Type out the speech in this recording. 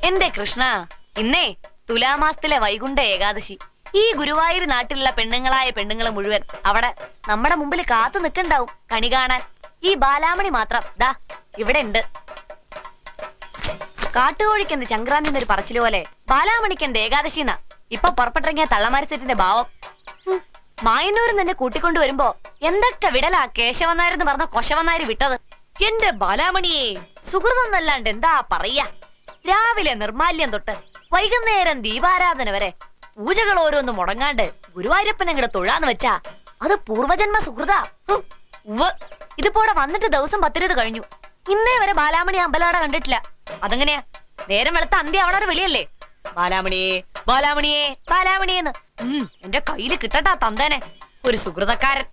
എന്റെ കൃഷ്ണ, ഇന്നേ തുലാമാസത്തിലെ വൈകുണ്ഠ ഏകാദശി. ഈ ഗുരുവായൂർ നാട്ടിലുള്ള പെണ്ണുങ്ങൾ മുഴുവൻ അവിടെ നമ്മുടെ മുമ്പിൽ കാത്തു നിൽക്കണ്ടാവും കണി കാണാൻ. ഈ ബാലാമണി മാത്രം ദാ ഇവിടെ ഉണ്ട്. കാട്ടുകോഴിക്കെന്ത് സംക്രാന്തി എന്നൊരു പറച്ചില് പോലെ ബാലാമണിക്കെന്ത് ഏകാദശി എന്നാ ഇപ്പൊ പുറപ്പെട്ടിറങ്ങിയ തള്ളമാരി സെറ്റിന്റെ ഭാവം. മായന്നൂരിൽ തന്നെ കൂട്ടിക്കൊണ്ടു വരുമ്പോ എന്തൊക്കെ വിടലാ കേശവന്നാരെന്ന് പറഞ്ഞ കൊശവന്നാര് വിട്ടത്. എന്റെ ബാലാമണിയെ സുഹൃതൊന്നല്ലാണ്ട് എന്താ പറയാ. രാവിലെ നിർമാല്യം തൊട്ട് വൈകുന്നേരം ദീപാരാധന വരെ പൂജകൾ ഓരോന്ന് മുടങ്ങാണ്ട് ഗുരുവായൂരപ്പൻ അങ്ങടെ തൊഴാന്ന് വെച്ചാ അത് പൂർവജന്മ സുഹൃതാ. ഇതിപ്പോടെ വന്നിട്ട് ദിവസം 10 കഴിഞ്ഞു. ഇന്നേ വരെ ബാലാമണി അമ്പലാട കണ്ടിട്ടില്ല. അതെങ്ങനെയാ? നേരം വെളുത്ത അന്ത്യ അവിടെ ഒരു വിളിയല്ലേ, ബാലാമണിയെ ബാലാമണിയെ ബാലാമണിയെന്ന്. എന്റെ കയ്യില് കിട്ടട്ടാ തന്തേനെ ഒരു സുഹൃതക്കാരൻ.